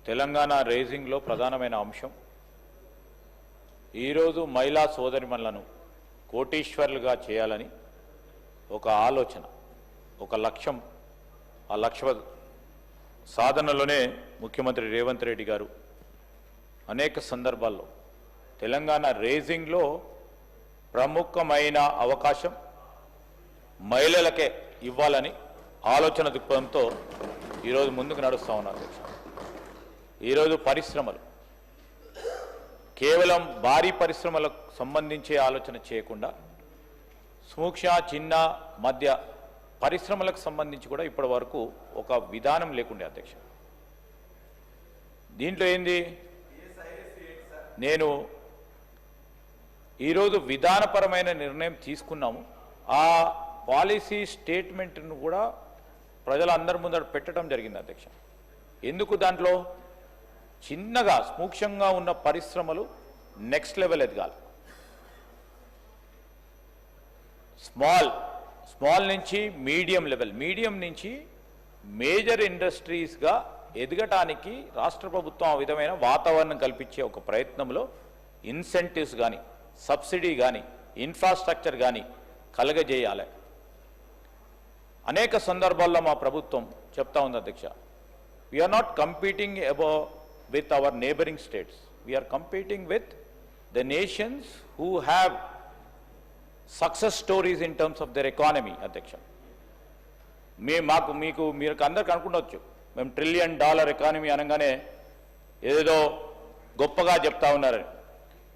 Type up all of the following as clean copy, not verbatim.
తెలంగాణ రేజింగ్లో ప్రధానమైన అంశం ఈరోజు మహిళా సోదరిమణులను కోటీశ్వర్లుగా చేయాలని ఒక ఆలోచన, ఒక లక్ష్యం. ఆ లక్ష్య సాధనలోనే ముఖ్యమంత్రి రేవంత్ రెడ్డి గారు అనేక సందర్భాల్లో తెలంగాణ రేజింగ్లో ప్రముఖమైన అవకాశం మహిళలకే ఇవ్వాలని ఆలోచన దృక్పథంతో ఈరోజు ముందుకు నడుస్తూ ఉన్నారు. ఈరోజు పరిశ్రమలు కేవలం భారీ పరిశ్రమలకు సంబంధించే ఆలోచన చేయకుండా సూక్ష్మ చిన్న మధ్య పరిశ్రమలకు సంబంధించి కూడా ఇప్పటి వరకు ఒక విధానం లేకుండే అధ్యక్ష. దీంట్లో ఏంది, నేను ఈరోజు విధానపరమైన నిర్ణయం తీసుకున్నాము. ఆ పాలసీ స్టేట్మెంట్ను కూడా ప్రజలందరి ముందర పెట్టడం జరిగింది అధ్యక్ష. ఎందుకు దాంట్లో చిన్నగా సూక్ష్మంగా ఉన్న పరిశ్రమలు నెక్స్ట్ లెవెల్ ఎదగాలి. స్మాల్ నుంచి మీడియం లెవెల్, మీడియం నుంచి మేజర్ ఇండస్ట్రీస్గా ఎదగటానికి రాష్ట్ర ప్రభుత్వం ఆ విధమైన వాతావరణం కల్పించే ఒక ప్రయత్నంలో ఇన్సెంటివ్స్ కానీ సబ్సిడీ కానీ ఇన్ఫ్రాస్ట్రక్చర్ కానీ కలగజేయాలి. అనేక సందర్భాల్లో మా ప్రభుత్వం చెప్తా ఉంది అధ్యక్ష, we're not competing with our neighboring states. We are competing with the nations who have success stories in terms of their economy, Adhyaksha. మీరు అందరికి అనుకుంటవచ్చు, మేము $1 trillion ఎకానమీ అనగానే ఏదో గొప్పగా చెప్తా ఉన్నారు. $1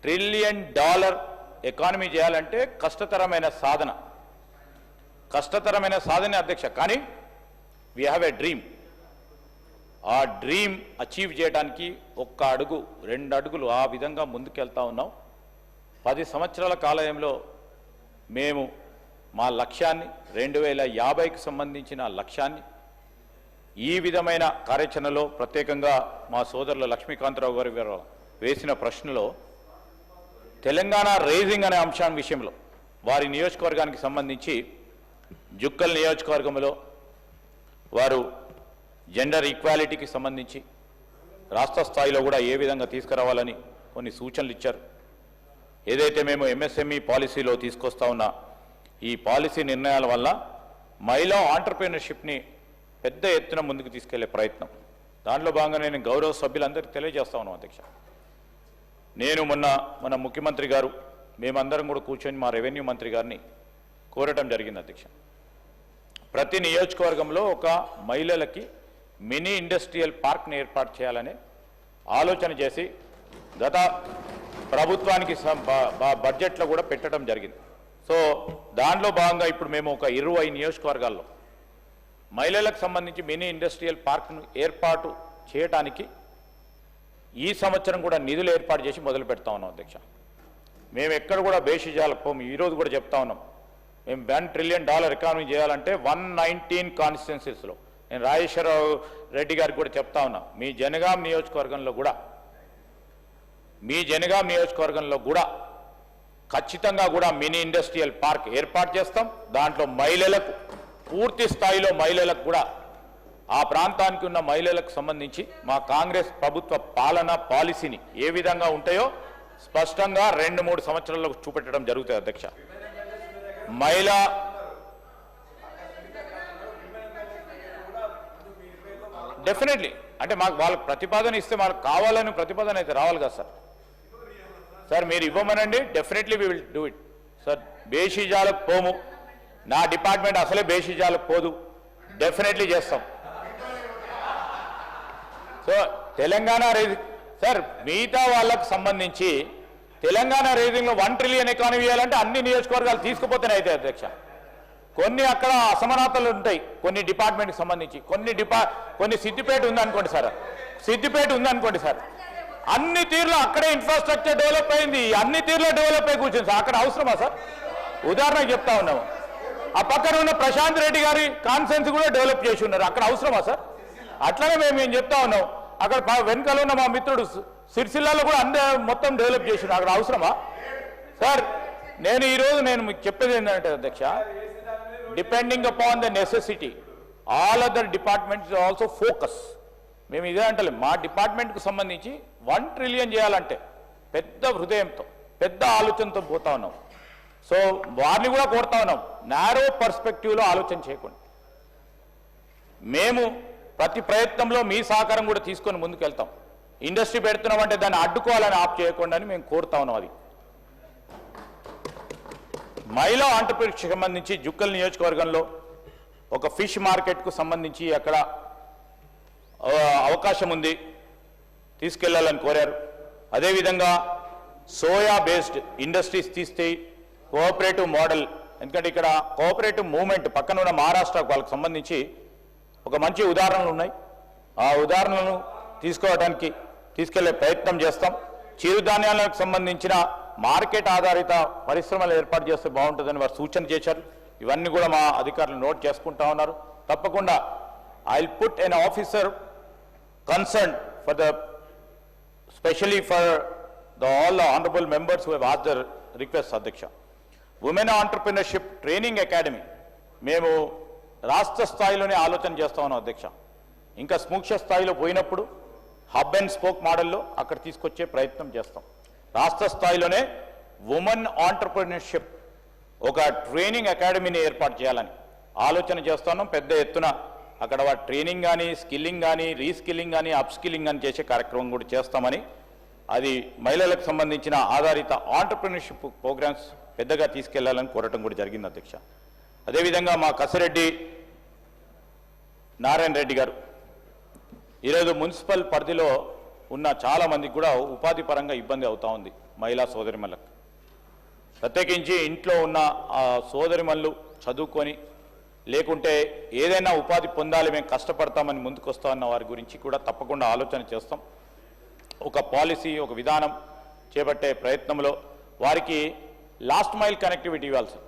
trillion ఎకానమీ చేయాలంటే కష్టతరమైన సాధన అధ్యక్ష. కానీ వీ హ్యావ్ ఎ డ్రీమ్. ఆ డ్రీమ్ అచీవ్ చేయడానికి 1 అడుగు 2 అడుగులు ఆ విధంగా ముందుకెళ్తా ఉన్నాం. 10 సంవత్సరాల కాలంలో మేము మా లక్ష్యాన్ని 2050కి సంబంధించిన లక్ష్యాన్ని ఈ విధమైన కార్యాచరణలో ప్రత్యేకంగా మా సోదరులు లక్ష్మీకాంతరావు గారు వేసిన ప్రశ్నలో తెలంగాణ రేజింగ్ అనే అంశం విషయంలో వారి నియోజకవర్గానికి సంబంధించి జుక్కల్ నియోజకవర్గంలో వారు జెండర్ ఈక్వాలిటీకి సంబంధించి రాష్ట్ర స్థాయిలో కూడా ఏ విధంగా తీసుకురావాలని కొన్ని సూచనలు ఇచ్చారు. ఏదైతే మేము ఎంఎస్ఎంఈ పాలసీలో తీసుకొస్తా ఉన్న ఈ పాలసీ నిర్ణయాల వల్ల మహిళా ఆంటర్ప్రీనర్షిప్ని పెద్ద ఎత్తున ముందుకు తీసుకెళ్లే ప్రయత్నం, దాంట్లో భాగంగా నేను గౌరవ సభ్యులందరికీ తెలియజేస్తా ఉన్నాం అధ్యక్ష. నేను మన ముఖ్యమంత్రి గారు మేమందరం కూడా కూర్చొని మా రెవెన్యూ మంత్రి గారిని కోరటం జరిగింది అధ్యక్ష. ప్రతి నియోజకవర్గంలో ఒక మహిళలకి మినీ ఇండస్ట్రియల్ పార్క్ని ఏర్పాటు చేయాలని ఆలోచన చేసి గత ప్రభుత్వానికి బడ్జెట్లో కూడా పెట్టడం జరిగింది. సో దాంట్లో భాగంగా ఇప్పుడు మేము ఒక 20 నియోజకవర్గాల్లో మహిళలకు సంబంధించి మినీ ఇండస్ట్రియల్ పార్క్ను ఏర్పాటు చేయడానికి ఈ సంవత్సరం కూడా నిధులు ఏర్పాటు చేసి మొదలు పెడతా ఉన్నాం అధ్యక్ష. మేము ఎక్కడ కూడా బేషిజాలకు పోము. ఈరోజు కూడా చెప్తా ఉన్నాం, మేము $1 trillion ఎకానమీ చేయాలంటే 119 కాన్స్టిట్యున్సీస్లో, నేను రాజేశ్వరరావు రెడ్డి గారికి కూడా చెప్తా ఉన్నా, మీ జనగాం నియోజకవర్గంలో కూడా ఖచ్చితంగా కూడా మినీ ఇండస్ట్రియల్ పార్క్ ఏర్పాటు చేస్తాం. దాంట్లో మహిళలకు పూర్తి స్థాయిలో మహిళలకు కూడా ఆ ప్రాంతానికి ఉన్న మహిళలకు సంబంధించి మా కాంగ్రెస్ ప్రభుత్వ పాలసీని ఏ విధంగా ఉంటాయో స్పష్టంగా 2-3 సంవత్సరాల్లో చూపెట్టడం జరుగుతుంది అధ్యక్ష. మహిళా డెఫినెట్లీ అంటే మాకు వాళ్ళకి ప్రతిపాదన ఇస్తే మనకు కావాలని ప్రతిపాదన అయితే రావాలి కదా సార్. మీరు ఇవ్వమనండి, definitely we will do it sir. బేషిజాలకు పోము, నా డిపార్ట్మెంట్ అసలే బేషిజాలకు పోదు, డెఫినెట్లీ చేస్తాం. సో తెలంగాణ రేజింగ్ సార్, మిగతా వాళ్ళకు సంబంధించి తెలంగాణ రేజింగ్లో $1 trillion ఎకానమీ చేయాలంటే అన్ని నియోజకవర్గాలు తీసుకుపోతేనే అయితే అధ్యక్ష. కొన్ని అక్కడ అసమానతలు ఉంటాయి కొన్ని డిపార్ట్మెంట్కి సంబంధించి. కొన్ని సిద్దిపేట ఉందనుకోండి సార్, అన్ని తీరులో అక్కడే ఇన్ఫ్రాస్ట్రక్చర్ డెవలప్ అయింది, అన్ని తీరులో డెవలప్ అయి కూర్చుంది సార్. అక్కడ అవసరమా సార్? ఉదాహరణకు చెప్తా ఉన్నాము, ఆ పక్కన ఉన్న ప్రశాంత్ రెడ్డి గారి కాన్సెన్స్ కూడా డెవలప్ చేసి ఉన్నారు, అక్కడ అవసరమా సార్? అట్లనే మేము చెప్తా ఉన్నాం, అక్కడ వెనకాల ఉన్న మా మిత్రుడు సిరిసిల్లాలో కూడా మొత్తం డెవలప్ చేసి అక్కడ అవసరమా సార్? నేను మీకు చెప్పేది ఏంటంటే అధ్యక్ష, depending upon the necessity, all other departments also focus మేము ఇదే అంటలేం. మా డిపార్ట్మెంట్కు సంబంధించి 1 ట్రిలియన్ చేయాలంటే పెద్ద హృదయంతో పెద్ద ఆలోచనతో పోతా ఉన్నాం. సో వారిని కూడా కోరుతా ఉన్నాం, నారో పర్స్పెక్టివ్లో ఆలోచన చేయకుండా మేము ప్రతి ప్రయత్నంలో మీ సహకారం కూడా తీసుకొని ముందుకు వెళ్తాం. ఇండస్ట్రీ పెడుతున్నామంటే దాన్ని అడ్డుకోవాలని ఆప్ చేయకుండా అని మేము కోరుతా ఉన్నాం. అది మహిళా ఆంటర్‌ప్రెన్యూర్‌షిప్‌కి సంబంధించి జుక్కల్ నియోజకవర్గంలో ఒక ఫిష్ మార్కెట్కు సంబంధించి అక్కడ అవకాశం ఉంది, తీసుకెళ్లాలని కోరారు. అదేవిధంగా సోయా బేస్డ్ ఇండస్ట్రీస్ తీస్తే కోఆపరేటివ్ మోడల్, ఎందుకంటే ఇక్కడ కోఆపరేటివ్ మూవ్మెంట్ పక్కన ఉన్న మహారాష్ట్ర వాళ్ళకి సంబంధించి ఒక మంచి ఉదాహరణలు ఉన్నాయి. ఆ ఉదాహరణలను తీసుకెళ్లే ప్రయత్నం చేస్తాం. చిరుధాన్యాలకు సంబంధించిన మార్కెట్ ఆధారిత పరిశ్రమలు ఏర్పాటు చేస్తే బాగుంటుందని వారు సూచన చేశారు. ఇవన్నీ కూడా మా అధికారులు నోట్ చేసుకుంటా ఉన్నారు. తప్పకుండా I will put N officer concern for the specially for all the honorable members who have asked the request, అధ్యక్ష. ఉమెన్ ఆంటర్‌ప్రెన్యూర్‌షిప్ ట్రైనింగ్ అకాడమీ మేము రాష్ట్ర స్థాయిలోనే ఆలోచన చేస్తా ఉన్నాం అధ్యక్ష. ఇంకా సూక్ష్మ స్థాయిలో పోయినప్పుడు హబ్ అండ్ స్పోక్ మోడల్లో అక్కడ తీసుకొచ్చే ప్రయత్నం చేస్తాం. రాష్ట్ర స్థాయిలోనే ఉమెన్ ఆంటర్‌ప్రెన్యూర్‌షిప్ ఒక ట్రైనింగ్ అకాడమీని ఏర్పాటు చేయాలని ఆలోచన చేస్తున్నాం. పెద్ద ఎత్తున అక్కడ వారి ట్రైనింగ్ కానీ స్కిల్లింగ్ కానీ రీస్కిల్లింగ్ కానీ అప్స్కిల్లింగ్ కానీ చేసే కార్యక్రమం కూడా చేస్తామని, అది మహిళలకు సంబంధించిన ఆధారిత ఆంటర్‌ప్రెన్యూర్‌షిప్ ప్రోగ్రామ్స్ పెద్దగా తీసుకెళ్లాలని కోరటం కూడా జరిగింది అధ్యక్ష. అదేవిధంగా మా కసిరెడ్డి నారాయణ రెడ్డి గారు ఈరోజు మున్సిపల్ పరిధిలో ఉన్న చాలా మందికి కూడా ఉపాధి పరంగా ఇబ్బంది అవుతా ఉంది. మహిళా సోదరిమణులకు ప్రత్యేకించి ఇంట్లో ఉన్న ఆ సోదరిమణులు చదువుకొని లేకుంటే ఏదైనా ఉపాధి పొందాలి, మేము కష్టపడతామని ముందుకొస్తా ఉన్న వారి గురించి కూడా తప్పకుండా ఆలోచన చేస్తాం. ఒక పాలసీ, ఒక విధానం చేపట్టే ప్రయత్నంలో వారికి లాస్ట్ మైల్ కనెక్టివిటీ ఇవ్వాల్సి,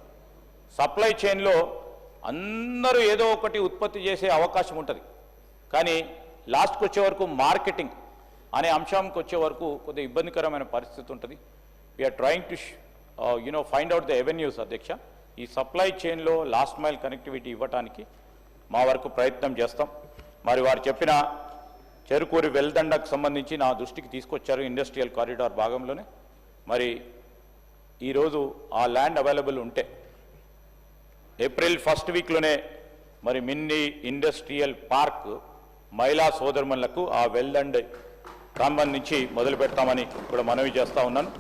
సప్లై చైన్లో అందరూ ఏదో ఒకటి ఉత్పత్తి చేసే అవకాశం ఉంటుంది, కానీ లాస్ట్కి వచ్చే వరకు మార్కెటింగ్ అనే అంశానికి వచ్చే వరకు కొద్దిగా ఇబ్బందికరమైన పరిస్థితి ఉంటుంది. We're trying to find out the avenues అధ్యక్ష. ఈ సప్లై చైన్లో లాస్ట్ మైల్ కనెక్టివిటీ ఇవ్వడానికి మా వరకు ప్రయత్నం చేస్తాం. మరి వారు చెప్పిన చెరుకూరి వెల్దండకు సంబంధించి నా దృష్టికి తీసుకొచ్చారు ఇండస్ట్రియల్ కారిడార్ భాగంలోనే. మరి ఈరోజు ఆ ల్యాండ్ అవైలబుల్ ఉంటే ఏప్రిల్ ఫస్ట్ వీక్లోనే మరి మినీ ఇండస్ట్రియల్ పార్క్ మహిళా సోదరుమణులకు ఆ వెల్దండ్ సంబంధించి మొదలు పెడతామని కూడా మనవి చేస్తా ఉన్నాను.